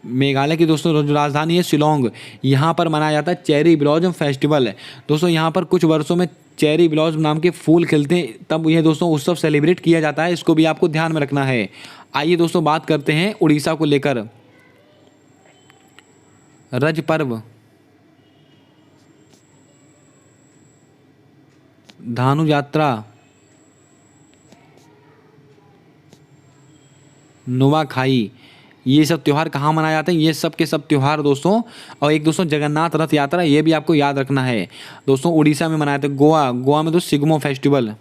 मेघालय की दोस्तों जो राजधानी है शिलोंग, यहाँ पर मनाया जाता है चेरी ब्लॉसम फेस्टिवल। दोस्तों यहाँ पर कुछ वर्षों में चेरी ब्लॉसम नाम के फूल खिलते हैं, तब ये दोस्तों उत्सव सेलिब्रेट किया जाता है, इसको भी आपको ध्यान में रखना है। आइए दोस्तों बात करते हैं उड़ीसा को लेकर। रज पर्व, धानु यात्रा, नुआखाई, ये सब त्यौहार कहाँ मनाए जाते हैं, ये सब के सब त्यौहार दोस्तों। और एक दोस्तों जगन्नाथ रथ यात्रा, ये भी आपको याद रखना है दोस्तों, उड़ीसा में मनाए जाते हैं। गोवा में तो सिग्मो फेस्टिवल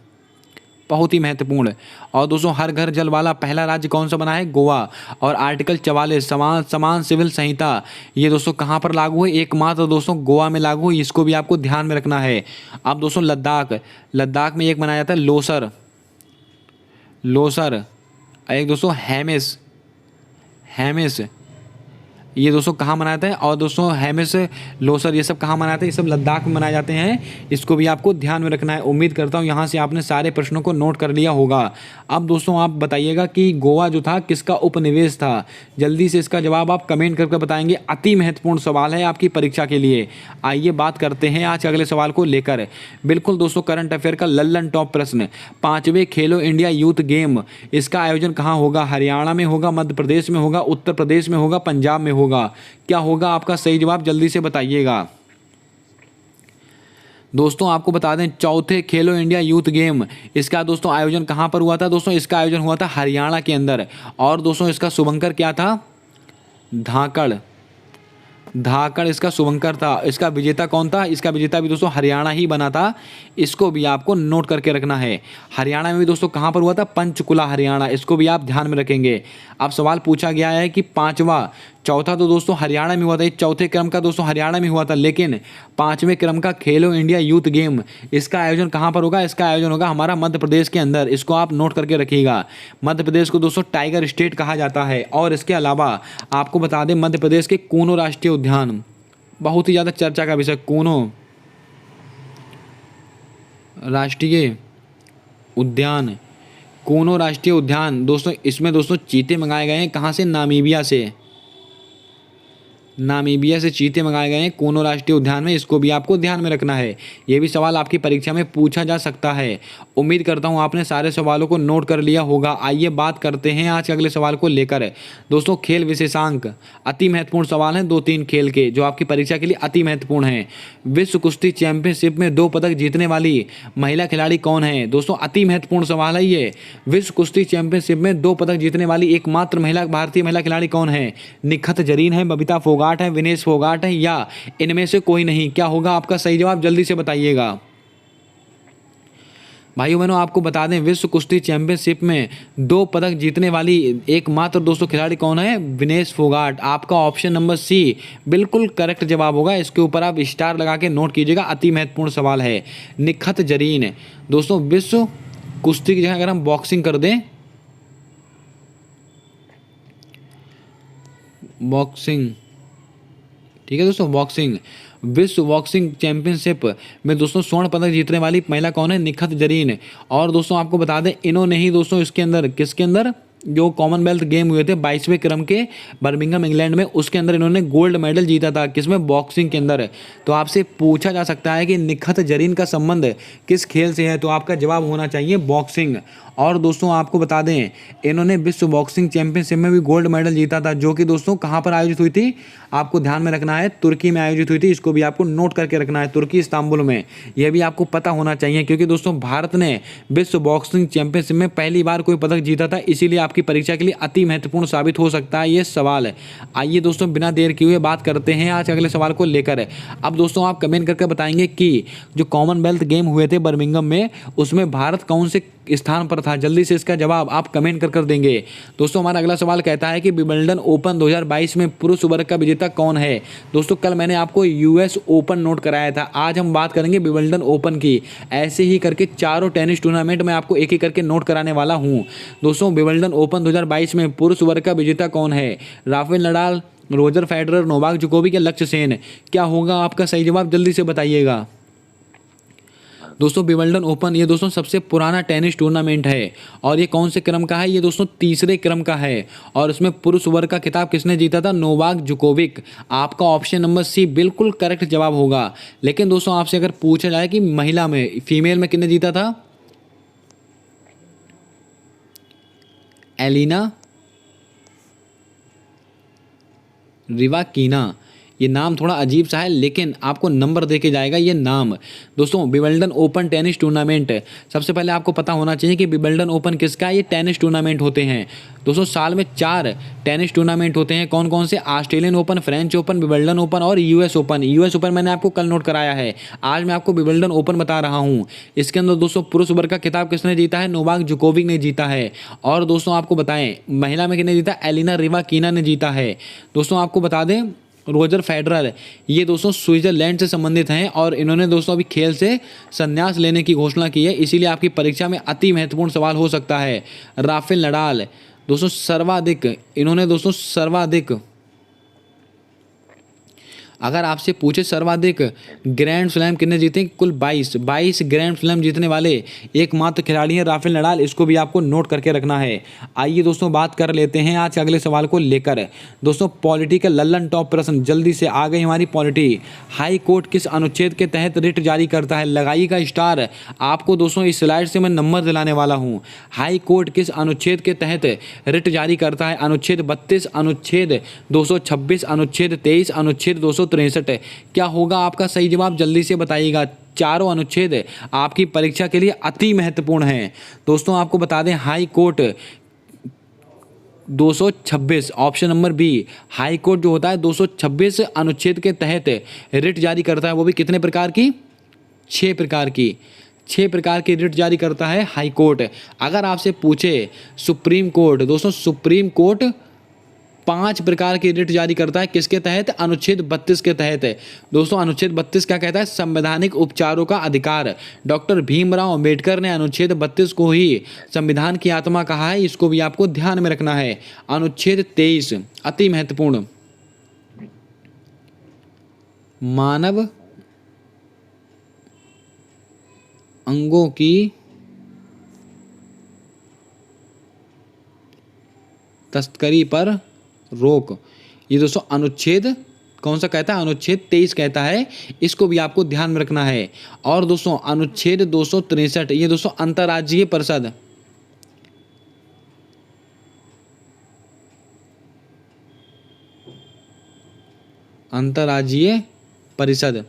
बहुत ही महत्वपूर्ण। और दोस्तों हर घर जल वाला पहला राज्य कौन सा बना है, गोवा। और आर्टिकल 44 समान सिविल संहिता, ये दोस्तों कहाँ पर लागू है, एकमात्र दोस्तों गोवा में लागू है, इसको भी आपको ध्यान में रखना है। अब दोस्तों लद्दाख में एक मनाया जाता है लोसर, एक दोस्तों हेमिस, ये दोस्तों कहाँ मनाया जाता है। और दोस्तों हेमिस, लोसर, ये सब कहाँ मनाते हैं, ये सब लद्दाख में मनाए जाते हैं, इसको भी आपको ध्यान में रखना है। उम्मीद करता हूँ यहाँ से आपने सारे प्रश्नों को नोट कर लिया होगा। अब दोस्तों आप बताइएगा कि गोवा जो था किसका उपनिवेश था, जल्दी से इसका जवाब आप कमेंट करके बताएंगे, अति महत्वपूर्ण सवाल है आपकी परीक्षा के लिए। आइए बात करते हैं आज अगले सवाल को लेकर। बिल्कुल दोस्तों करंट अफेयर का लल्लन टॉप प्रश्न, 5वें खेलो इंडिया यूथ गेम, इसका आयोजन कहाँ होगा, हरियाणा में होगा, मध्य प्रदेश में होगा, उत्तर प्रदेश में होगा, पंजाब में होगा। क्या होगा आपका सही जवाब, जल्दी से बताइएगा। दोस्तों आपको बता दें चौथे खेलो इंडिया यूथ गेम, इसका दोस्तों आयोजन कहां पर हुआ था, दोस्तों इसका आयोजन हुआ था हरियाणा के अंदर। और दोस्तों इसका शुभंकर क्या था, धाकड़ इसका शुभंकर था। इसका विजेता कौन था, इसका विजेता भी दोस्तों हरियाणा ही बना था, इसको भी आपको नोट करके रखना है। हरियाणा में भी दोस्तों कहाँ पर हुआ था, पंचकुला हरियाणा, इसको भी आप ध्यान में रखेंगे। अब सवाल पूछा गया है कि चौथा तो दोस्तों हरियाणा में हुआ था, चौथे क्रम का दोस्तों हरियाणा में हुआ था, लेकिन 5वें क्रम का खेलो इंडिया यूथ गेम, इसका आयोजन कहाँ पर होगा, इसका आयोजन होगा हमारा मध्य प्रदेश के अंदर, इसको आप नोट करके रखिएगा। मध्य प्रदेश को दोस्तों टाइगर स्टेट कहा जाता है। और इसके अलावा आपको बता दें मध्य प्रदेश के कूनो राष्ट्रीय उद्यान, बहुत ही ज़्यादा चर्चा का विषय, कूनो राष्ट्रीय उद्यान, कोनो राष्ट्रीय उद्यान दोस्तों, इसमें दोस्तों चीते मंगाए गए हैं कहाँ से? नामीबिया से। नामीबिया से चीते मंगाए गए हैं कोनो राष्ट्रीय उद्यान में, इसको भी आपको ध्यान में रखना है। ये भी सवाल आपकी परीक्षा में पूछा जा सकता है। उम्मीद करता हूँ आपने सारे सवालों को नोट कर लिया होगा। आइए बात करते हैं आज के अगले सवाल को लेकर। दोस्तों खेल विशेषांक, अति महत्वपूर्ण सवाल हैं 2-3 खेल के जो आपकी परीक्षा के लिए अति महत्वपूर्ण हैं। विश्व कुश्ती चैंपियनशिप में 2 पदक जीतने वाली महिला खिलाड़ी कौन है? दोस्तों अति महत्वपूर्ण सवाल है ये। विश्व कुश्ती चैंपियनशिप में 2 पदक जीतने वाली एकमात्र भारतीय महिला खिलाड़ी कौन है? निखत जरीन है, बबीता फोगाट है, विनेश फोगाट है, या इनमें से कोई नहीं? क्या होगा आपका सही जवाब? जल्दी से बताइएगा। भाइयों बहनों आपको बता दें, विश्व कुश्ती चैंपियनशिप में 2 पदक जीतने वाली एकमात्र दोस्तों खिलाड़ी कौन है? विनेश फोगाट। आपका ऑप्शन नंबर सी बिल्कुल करेक्ट जवाब होगा। इसके ऊपर आप स्टार लगा के नोट कीजिएगा, अति महत्वपूर्ण सवाल है। निखत जरीन दोस्तों, विश्व कुश्ती की जगह अगर हम बॉक्सिंग कर दें, बॉक्सिंग, ठीक है दोस्तों, बॉक्सिंग, विश्व बॉक्सिंग चैंपियनशिप में दोस्तों स्वर्ण पदक जीतने वाली महिला कौन है? निखत जरीन। और दोस्तों आपको बता दें, इन्होंने ही दोस्तों इसके अंदर, किसके अंदर, जो कॉमनवेल्थ गेम हुए थे 22वें क्रम के बर्मिंघम इंग्लैंड में, उसके अंदर इन्होंने गोल्ड मेडल जीता था। किसमें? बॉक्सिंग के अंदर। तो आपसे पूछा जा सकता है कि निखत जरीन का संबंध किस खेल से है? तो आपका जवाब होना चाहिए बॉक्सिंग। और दोस्तों आपको बता दें, इन्होंने विश्व बॉक्सिंग चैंपियनशिप में भी गोल्ड मेडल जीता था, जो कि दोस्तों कहाँ पर आयोजित हुई थी? आपको ध्यान में रखना है, तुर्की में आयोजित हुई थी। इसको भी आपको नोट करके रखना है, तुर्की इस्तांबुल में। यह भी आपको पता होना चाहिए, क्योंकि दोस्तों भारत ने विश्व बॉक्सिंग चैंपियनशिप में पहली बार कोई पदक जीता था, इसीलिए आपकी परीक्षा के लिए अति महत्वपूर्ण साबित हो सकता है ये सवाल। आइए दोस्तों बिना देर किए हुए बात करते हैं आज अगले सवाल को लेकर। अब दोस्तों आप कमेंट करके बताएंगे कि जो कॉमनवेल्थ गेम हुए थे बर्मिंघम में, उसमें भारत कौन से स्थान पर था? जल्दी से इसका जवाब आप कमेंट कर देंगे। दोस्तों हमारा अगला सवाल कहता है कि विंबलडन ओपन 2022 में पुरुष वर्ग का विजेता कौन है? दोस्तों कल मैंने आपको यूएस ओपन नोट कराया था, आज हम बात करेंगे विंबलडन ओपन की। ऐसे ही करके चारों टेनिस टूर्नामेंट में आपको एक एक करके नोट कराने वाला हूं। दोस्तों विंबलडन ओपन 2022 में पुरुष वर्ग का विजेता कौन है? Rafael Nadal, Roger Federer, Novak Djokovic या लक्ष्य सेन? क्या होगा आपका सही जवाब? जल्दी से बताइएगा। दोस्तों विंबलडन ओपन ये दोस्तों सबसे पुराना टेनिस टूर्नामेंट है, और ये कौन से क्रम का है? ये दोस्तों तीसरे क्रम का है, और इसमें पुरुष वर्ग का खिताब किसने जीता था? Novak Djokovic. आपका ऑप्शन नंबर सी बिल्कुल करेक्ट जवाब होगा। लेकिन दोस्तों आपसे अगर पूछा जाए कि महिला में, फीमेल में किसने जीता था? एलिना रिवाकीना। ये नाम थोड़ा अजीब सा है, लेकिन आपको नंबर दे के जाएगा ये नाम। दोस्तों विंबलडन ओपन टेनिस टूर्नामेंट, सबसे पहले आपको पता होना चाहिए कि विंबलडन ओपन किसका है? ये टेनिस टूर्नामेंट होते हैं दोस्तों, साल में 4 टेनिस टूर्नामेंट होते हैं। कौन कौन से? Australian open, French open, Wimbledon open और यूएस ओपन। यूएस ओपन मैंने आपको कल नोट कराया है, आज मैं आपको विंबलडन ओपन बता रहा हूँ। इसके अंदर दोस्तों पुरुष वर्ग का खिताब किसने जीता है? नोवाक जोकोविक ने जीता है। और दोस्तों आपको बताएं महिला में किसने जीता? एलिना रिवाकीना ने जीता है। दोस्तों आपको बता दें रोजर फेडरर, ये दोस्तों स्विट्जरलैंड से संबंधित हैं, और इन्होंने दोस्तों अभी खेल से संन्यास लेने की घोषणा की है, इसीलिए आपकी परीक्षा में अति महत्वपूर्ण सवाल हो सकता है। राफेल नडाल दोस्तों सर्वाधिक, इन्होंने दोस्तों सर्वाधिक, अगर आपसे पूछे सर्वाधिक ग्रैंड स्लैम कितने जीते? कुल 22 ग्रैंड स्लैम जीतने वाले एकमात्र खिलाड़ी हैं राफेल नडाल। इसको भी आपको नोट करके रखना है। आइए दोस्तों बात कर लेते हैं आज अगले सवाल को लेकर। दोस्तों पॉलिटी का लल्लन टॉप प्रश्न, जल्दी से आ गई हमारी पॉलिटी। हाई कोर्ट किस अनुच्छेद के तहत रिट जारी करता है? लगाइएगा स्टार। आपको दोस्तों इस स्लाइड से मैं नंबर दिलाने वाला हूँ। हाई कोर्ट किस अनुच्छेद के तहत रिट जारी करता है? अनुच्छेद 32, अनुच्छेद 226, अनुच्छेद 23, अनुच्छेद 263। क्या होगा आपका सही जवाब? जल्दी से बताइएगा। चारों अनुच्छेद आपकी परीक्षा के लिए अति महत्वपूर्ण हैं। दोस्तों आपको बता दें high court 226, option number B, high court जो होता है 226 अनुच्छेद के तहत रिट जारी करता है। वो भी कितने प्रकार की? 6 प्रकार की। 6 प्रकार की रिट जारी करता है हाई कोर्ट। अगर आपसे पूछे सुप्रीम कोर्ट, दोस्तों सुप्रीम कोर्ट 5 प्रकार की रिट जारी करता है। किसके तहत? अनुच्छेद 32 के तहत। दोस्तों अनुच्छेद 32 क्या कहता है? संवैधानिक उपचारों का अधिकार। डॉक्टर भीमराव अंबेडकर ने अनुच्छेद 32 को ही संविधान की आत्मा कहा है, इसको भी आपको ध्यान में रखना है। अनुच्छेद 23 अति महत्वपूर्ण, मानव अंगों की तस्करी पर रोक। ये दोस्तों अनुच्छेद कौन सा कहता है? अनुच्छेद 23 कहता है। इसको भी आपको ध्यान में रखना है। और दोस्तों अनुच्छेद 263, ये दोस्तों अंतर्राज्यीय परिषद, अंतर्राज्यीय परिषद।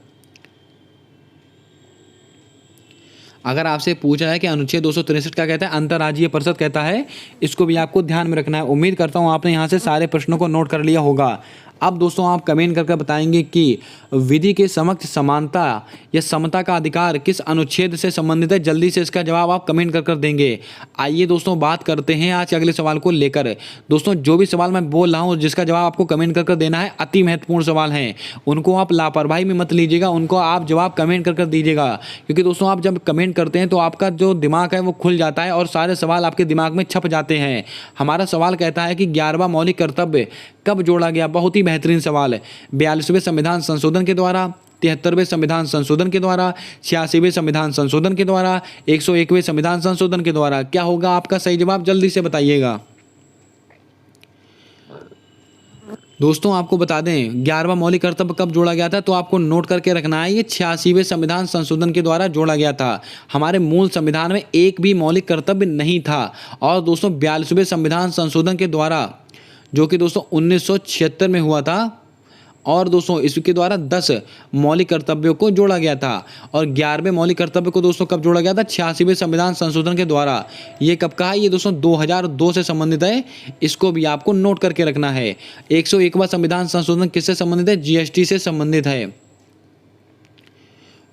अगर आपसे पूछा है कि अनुच्छेद 263 क्या कहता है, अंतर्राज्यीय परिषद कहता है, इसको भी आपको ध्यान में रखना है। उम्मीद करता हूँ आपने यहाँ से सारे प्रश्नों को नोट कर लिया होगा। अब दोस्तों आप कमेंट करके बताएंगे कि विधि के समक्ष समानता या समता का अधिकार किस अनुच्छेद से संबंधित है। जल्दी से इसका जवाब आप कमेंट कर देंगे। आइए दोस्तों बात करते हैं आज के अगले सवाल को लेकर। दोस्तों जो भी सवाल मैं बोल रहा हूँ जिसका जवाब आपको कमेंट कर देना है, अति महत्वपूर्ण सवाल हैं, उनको आप लापरवाही में मत लीजिएगा, उनको आप जवाब कमेंट कर दीजिएगा। क्योंकि दोस्तों आप जब कमेंट करते हैं तो आपका जो दिमाग है वो खुल जाता है और सारे सवाल आपके दिमाग में छप जाते हैं। हमारा सवाल कहता है कि 11वां मौलिक कर्तव्य कब जोड़ा गया? बहुत ही बेहतरीन सवाल है। 42वें संविधान संशोधन के द्वारा, 73वें संविधान संशोधन के द्वारा, 86वें संविधान संशोधन के द्वारा, 101वें संविधान संशोधन के द्वारा। क्या होगा आपका सही जवाब? जल्दी से बताइएगा। दोस्तों आपको बता दें 11वां मौलिक कर्तव्य कब जोड़ा गया था, तो आपको नोट करके रखना है, ये 86वें संविधान संशोधन के द्वारा जोड़ा गया था। हमारे मूल संविधान में एक भी मौलिक कर्तव्य नहीं था। और दोस्तों 42वें संविधान संशोधन के द्वारा, जो कि दोस्तों 1976 में हुआ था, और दोस्तों इसके द्वारा 10 मौलिक कर्तव्यों को जोड़ा गया था। और 11वें मौलिक कर्तव्य को दोस्तों कब जोड़ा गया था? 86वें संविधान संशोधन के द्वारा। ये कब का है? ये दोस्तों 2002 से संबंधित है। इसको भी आपको नोट करके रखना है। 101वां संविधान संशोधन किससे संबंधित है? जीएसटी से संबंधित है।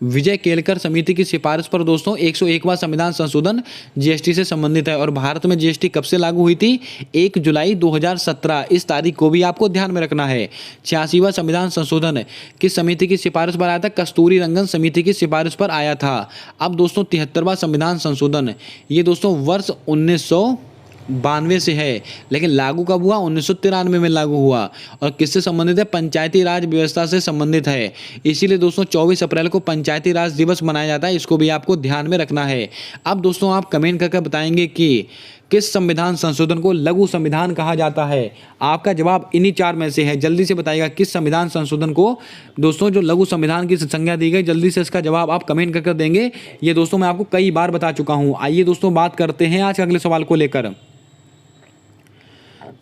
विजय केलकर समिति की सिफारिश पर दोस्तों 101वां संविधान संशोधन जीएसटी से संबंधित है। और भारत में जीएसटी कब से लागू हुई थी? 1 जुलाई 2017। इस तारीख को भी आपको ध्यान में रखना है। 86वां संविधान संशोधन किस समिति की सिफारिश पर आया था? कस्तूरी रंगन समिति की सिफारिश पर आया था। अब दोस्तों 73वां संविधान संशोधन, ये दोस्तों वर्ष 1992 से है, लेकिन लागू कब हुआ? 1993 में लागू हुआ। और किससे संबंधित है? पंचायती राज व्यवस्था से संबंधित है। इसीलिए दोस्तों 24 अप्रैल को पंचायती राज दिवस मनाया जाता है। इसको भी आपको ध्यान में रखना है। अब दोस्तों आप कमेंट करके बताएंगे कि किस संविधान संशोधन को लघु संविधान कहा जाता है। आपका जवाब इन्हीं 4 में से है। जल्दी से बताइएगा किस संविधान संशोधन को दोस्तों जो लघु संविधान की संज्ञा दी गई। जल्दी से इसका जवाब आप कमेंट करके देंगे। ये दोस्तों मैं आपको कई बार बता चुका हूँ। आइए दोस्तों बात करते हैं आज के अगले सवाल को लेकर।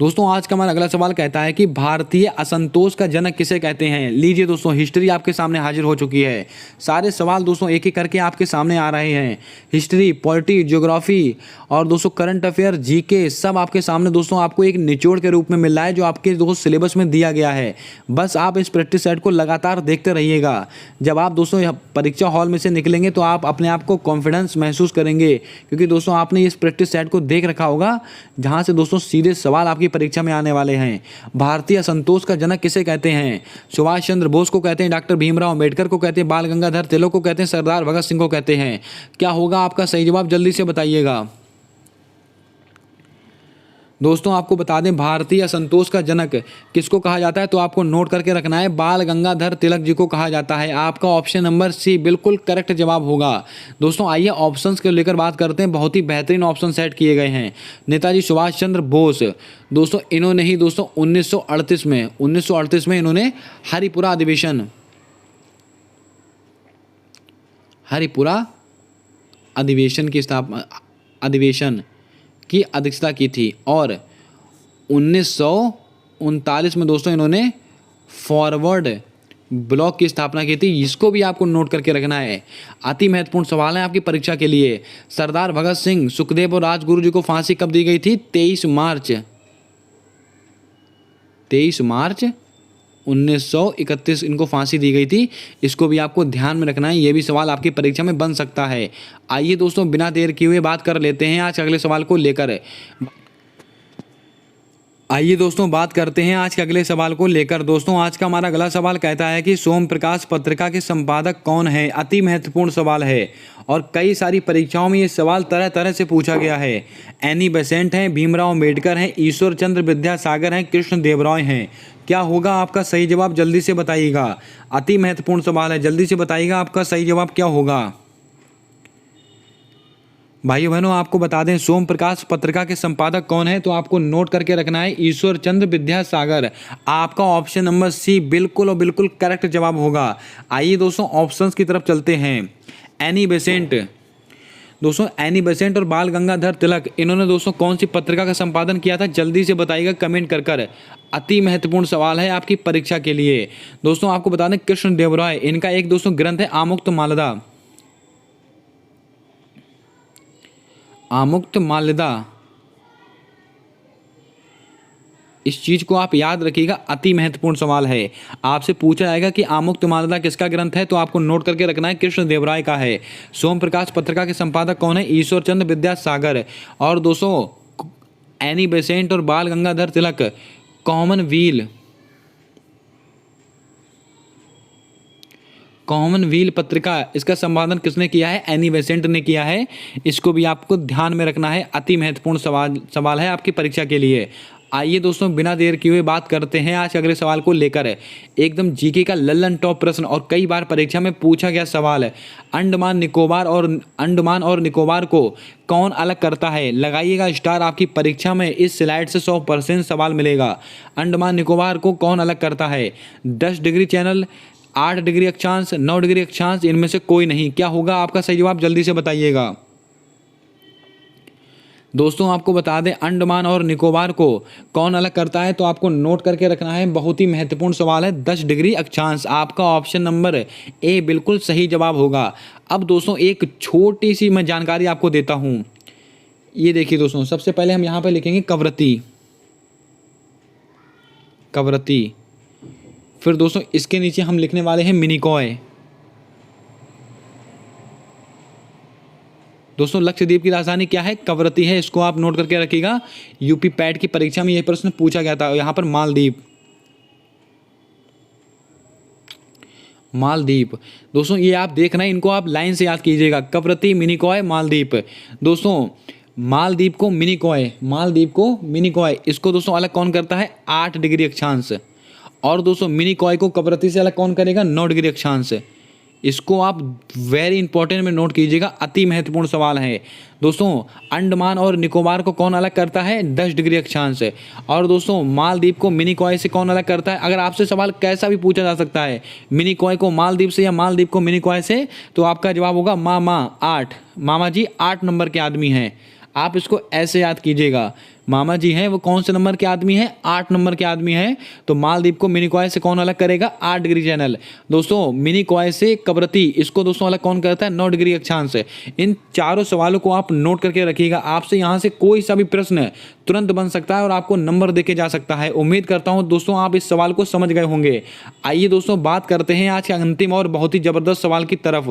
दोस्तों आज का हमारा अगला सवाल कहता है कि भारतीय असंतोष का जनक किसे कहते हैं। लीजिए दोस्तों हिस्ट्री आपके सामने हाजिर हो चुकी है। सारे सवाल दोस्तों एक एक करके आपके सामने आ रहे हैं। हिस्ट्री, पॉलिटी, ज्योग्राफी और दोस्तों करंट अफेयर, जीके, सब आपके सामने दोस्तों आपको एक निचोड़ के रूप में मिल रहा है जो आपके दोस्तों सिलेबस में दिया गया है। बस आप इस प्रैक्टिस सेट को लगातार देखते रहिएगा। जब आप दोस्तों परीक्षा हॉल में से निकलेंगे तो आप अपने आप को कॉन्फिडेंस महसूस करेंगे, क्योंकि दोस्तों आपने इस प्रैक्टिस सेट को देख रखा होगा जहाँ से दोस्तों सीधे सवाल आपकी परीक्षा में आने वाले हैं। भारतीय असंतोष का जनक किसे कहते हैं? सुभाष चंद्र बोस को कहते हैं, डॉक्टर भीमराव अंबेडकर को कहते हैं, बाल गंगाधर तिलक को कहते हैं, सरदार भगत सिंह को कहते हैं। क्या होगा आपका सही जवाब? जल्दी से बताइएगा। दोस्तों आपको बता दें भारतीय असंतोष का जनक किसको कहा जाता है, तो आपको नोट करके रखना है, बाल गंगाधर तिलक जी को कहा जाता है। आपका ऑप्शन नंबर सी बिल्कुल करेक्ट जवाब होगा। दोस्तों आइए ऑप्शंस को लेकर बात करते हैं। बहुत ही बेहतरीन ऑप्शन सेट किए गए हैं। नेताजी सुभाष चंद्र बोस, दोस्तों इन्होंने ही दोस्तों 1938 में इन्होंने हरिपुरा अधिवेशन की अध्यक्षता की थी। और 1939 में दोस्तों इन्होंने फॉरवर्ड ब्लॉक की स्थापना की थी। इसको भी आपको नोट करके रखना है। अति महत्वपूर्ण सवाल है आपकी परीक्षा के लिए। सरदार भगत सिंह, सुखदेव और राजगुरु जी को फांसी कब दी गई थी? 23 मार्च 1931 इनको फांसी दी गई थी। इसको भी आपको ध्यान में रखना है। ये भी सवाल आपकी परीक्षा में बन सकता है। आइए दोस्तों बिना देर किए हुए बात कर लेते हैं आज अगले सवाल को लेकर। आइए दोस्तों बात करते हैं आज के अगले सवाल को लेकर। दोस्तों आज का हमारा अगला सवाल कहता है कि सोम प्रकाश पत्रिका के संपादक कौन है। अति महत्वपूर्ण सवाल है और कई सारी परीक्षाओं में ये सवाल तरह तरह से पूछा गया है। एनी बेसेंट हैं, भीमराव अंबेडकर हैं, ईश्वर चंद्र विद्यासागर हैं, कृष्ण देव राय हैं। क्या होगा आपका सही जवाब? जल्दी से बताइएगा। अति महत्वपूर्ण सवाल है, जल्दी से बताइएगा आपका सही जवाब क्या होगा। भाइयों बहनों, आपको बता दें सोम प्रकाश पत्रिका के संपादक कौन है, तो आपको नोट करके रखना है ईश्वर चंद्र विद्यासागर। आपका ऑप्शन नंबर सी बिल्कुल और बिल्कुल करेक्ट जवाब होगा। आइए दोस्तों ऑप्शंस की तरफ चलते हैं। एनी बेसेंट, दोस्तों एनी बेसेंट और बाल गंगाधर तिलक, इन्होंने दोस्तों कौन सी पत्रिका का संपादन किया था, जल्दी से बताइएगा कमेंट कर। अति महत्वपूर्ण सवाल है आपकी परीक्षा के लिए। दोस्तों आपको बता दें कृष्ण देव राय, इनका एक दोस्तों ग्रंथ है आमुक्त मालदा। आमुक्त माल्यदा, इस चीज को आप याद रखिएगा, अति महत्वपूर्ण सवाल है। आपसे पूछा जाएगा कि आमुक्त माल्यदा किसका ग्रंथ है, तो आपको नोट करके रखना है कृष्ण देव राय का है। सोम प्रकाश पत्रिका के संपादक कौन है, ईश्वर चंद्र विद्यासागर। और दोस्तों एनी बेसेंट और बाल गंगाधर तिलक, कॉमनवील पत्रिका, इसका संपादन किसने किया है, एनी बेसेंट ने किया है। इसको भी आपको ध्यान में रखना है, अति महत्वपूर्ण सवाल है आपकी परीक्षा के लिए। आइए दोस्तों बिना देर किए हुए बात करते हैं आज अगले सवाल को लेकर। एकदम जीके का लल्लन टॉप प्रश्न और कई बार परीक्षा में पूछा गया सवाल है। अंडमान और निकोबार को कौन अलग करता है, लगाइएगा स्टार, आपकी परीक्षा में इस स्लाइड से 100% सवाल मिलेगा। अंडमान निकोबार को कौन अलग करता है, 10 डिग्री चैनल, 8 डिग्री अक्षांश, 9 डिग्री अक्षांश, इनमें से कोई नहीं। क्या होगा आपका सही जवाब, जल्दी से बताइएगा। दोस्तों आपको बता दें अंडमान और निकोबार को कौन अलग करता है, तो आपको नोट करके रखना है, बहुत ही महत्वपूर्ण सवाल है, 10 डिग्री अक्षांश। आपका ऑप्शन नंबर ए बिल्कुल सही जवाब होगा। अब दोस्तों एक छोटी सी मैं जानकारी आपको देता हूँ। ये देखिए दोस्तों, सबसे पहले हम यहाँ पे लिखेंगे कवरती। फिर दोस्तों इसके नीचे हम लिखने वाले हैं मिनिकॉय। दोस्तों लक्षद्वीप की राजधानी क्या है, कवरती है, इसको आप नोट करके रखिएगा। यूपी पैट की परीक्षा में यह प्रश्न पूछा गया था। यहाँ पर मालदीप, दोस्तों ये आप देखना है, इनको आप लाइन से याद कीजिएगा, कवरती, मिनिकॉय, मालदीप। दोस्तों मालदीप को मिनिकॉय, इसको दोस्तों अलग कौन करता है, 8 डिग्री अक्षांश। और दोस्तों मिनिकॉय को कवरती से अलग कौन करेगा, 9 डिग्री अक्षांश। इसको आप वेरी इंपॉर्टेंट में नोट कीजिएगा, अति महत्वपूर्ण सवाल है। दोस्तों अंडमान और निकोबार को कौन अलग करता है, 10 डिग्री अक्षांश। और दोस्तों मालदीप को मिनिकॉय से कौन अलग करता है। अगर आपसे सवाल कैसा भी पूछा जा सकता है, मिनिकॉय को मालदीप से या मालदीप को मिनिकॉय से, तो आपका जवाब होगा मामा जी 8 नंबर के आदमी हैं। आप इसको ऐसे याद कीजिएगा, मामा जी हैं वो कौन से नंबर के आदमी हैं, 8 नंबर के आदमी हैं। तो मालदीप को मिनिकॉय से कौन अलग करेगा, 8 डिग्री चैनल। दोस्तों मिनिकॉय से कवरती, इसको दोस्तों अलग कौन करता है, 9 डिग्री अक्षांश। इन चारों सवालों को आप नोट करके रखिएगा। आपसे यहाँ से कोई सा भी प्रश्न तुरंत बन सकता है और आपको नंबर देके जा सकता है। उम्मीद करता हूँ दोस्तों आप इस सवाल को समझ गए होंगे। आइए दोस्तों बात करते हैं आज के अंतिम और बहुत ही जबरदस्त सवाल की तरफ।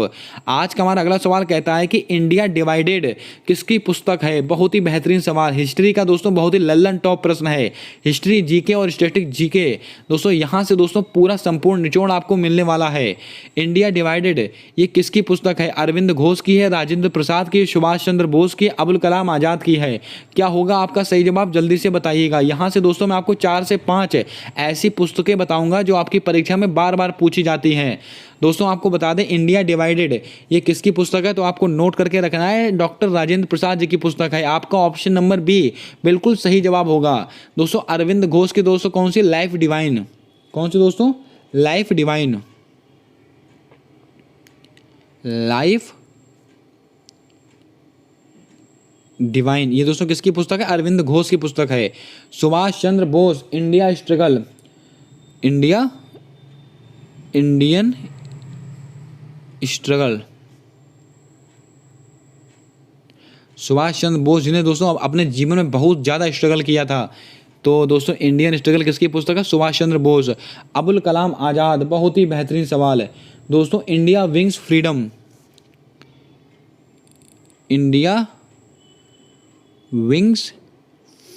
आज का हमारा अगला सवाल कहता है कि इंडिया डिवाइडेड किसकी पुस्तक है। बहुत ही बेहतरीन सवाल, हिस्ट्री का दोस्तों बहुत ही लल्लन टॉप प्रश्न है। हिस्ट्री, जीके और स्टैटिक जीके, दोस्तों यहाँ से दोस्तों पूरा संपूर्ण निचोड़ आपको मिलने वाला है। इंडिया डिवाइडेड ये किसकी पुस्तक है, अरविंद घोष की है, राजेंद्र प्रसाद की, सुभाष चंद्र बोस की, अबुल कलाम आजाद की है। क्या होगा आपका सही जवाब, जल्दी से बताइएगा। यहाँ से दोस्तों मैं आपको 4 से 5 ऐसी पुस्तकें बताऊंगा जो आपकी परीक्षा में बार बार पूछी जाती हैं। दोस्तों आपको बता दें इंडिया डिवाइडेड ये किसकी पुस्तक है, तो आपको नोट करके रखना है, डॉक्टर राजेंद्र प्रसाद जी की पुस्तक है। आपका ऑप्शन नंबर बी बिल्कुल सही जवाब होगा। दोस्तों अरविंद घोष की दोस्तों कौन सी, लाइफ डिवाइन, कौन सी दोस्तों, लाइफ डिवाइन, ये दोस्तों किसकी पुस्तक है, अरविंद घोष की पुस्तक है। सुभाष चंद्र बोस, इंडियन स्ट्रगल, सुभाष चंद्र बोस जी ने दोस्तों अपने जीवन में बहुत ज़्यादा स्ट्रगल किया था। तो दोस्तों इंडियन स्ट्रगल किसकी पुस्तक है, सुभाष चंद्र बोस। अबुल कलाम आज़ाद, बहुत ही बेहतरीन सवाल है दोस्तों, इंडिया विंग्स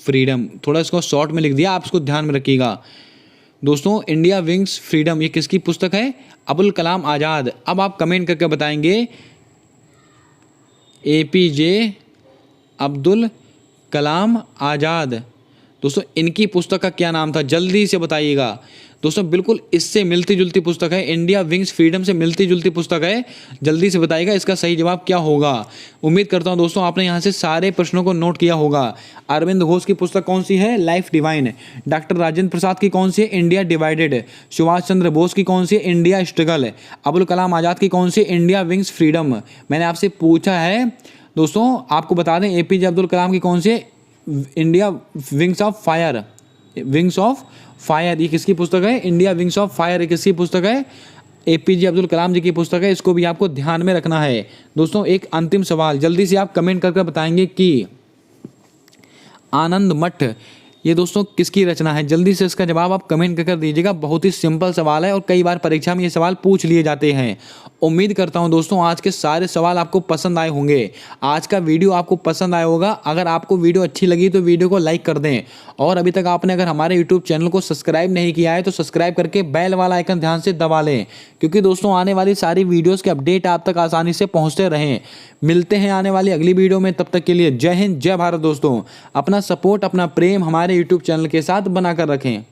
फ्रीडम, थोड़ा इसको शॉर्ट में लिख दिया, आप इसको ध्यान में रखिएगा। दोस्तों इंडिया विंग्स फ्रीडम ये किसकी पुस्तक है, अबुल कलाम आज़ाद। अब आप कमेंट करके बताएंगे APJ अब्दुल कलाम आज़ाद। दोस्तों इनकी पुस्तक का क्या नाम था, जल्दी से बताइएगा। दोस्तों बिल्कुल इससे मिलती जुलती पुस्तक है, इंडिया विंग्स फ्रीडम से मिलती जुलती पुस्तक है। जल्दी से बताइएगा इसका सही जवाब क्या होगा। उम्मीद करता हूं दोस्तों आपने यहां से सारे प्रश्नों को नोट किया होगा। अरविंद घोष की पुस्तक कौन सी है, life divine. Doctor Rajendra Prasad की कौन सी है, इंडिया डिवाइडेड। सुभाष चंद्र बोस की कौन सी है, इंडिया स्ट्रगल। अबुल कलाम आज़ाद की कौन सी, इंडिया विंग्स फ्रीडम। मैंने आपसे पूछा है दोस्तों, आपको बता दें एपीजे अब्दुल कलाम की कौन सी है, India wings of fire. Wings of fire ये किसकी पुस्तक है, इंडिया विंग्स ऑफ फायर ये किसकी पुस्तक है, एपीजे अब्दुल कलाम जी की पुस्तक है। इसको भी आपको ध्यान में रखना है। दोस्तों एक अंतिम सवाल, जल्दी से आप कमेंट करके बताएंगे कि आनंद मठ ये दोस्तों किसकी रचना है। जल्दी से इसका जवाब आप कमेंट करके दीजिएगा। बहुत ही सिंपल सवाल है और कई बार परीक्षा में ये सवाल पूछ लिए जाते हैं। उम्मीद करता हूं दोस्तों आज के सारे सवाल आपको पसंद आए होंगे। आज का वीडियो आपको पसंद आया होगा। अगर आपको वीडियो अच्छी लगी तो वीडियो को लाइक कर दें, और अभी तक आपने अगर हमारे यूट्यूब चैनल को सब्सक्राइब नहीं किया है तो सब्सक्राइब करके बेल वाला आइकन ध्यान से दबा लें, क्योंकि दोस्तों आने वाली सारी वीडियोज़ के अपडेट आप तक आसानी से पहुँचते रहें। मिलते हैं आने वाली अगली वीडियो में, तब तक के लिए जय हिंद जय भारत। दोस्तों अपना सपोर्ट अपना प्रेम हमारे यूट्यूब चैनल के साथ बनाकर रखें।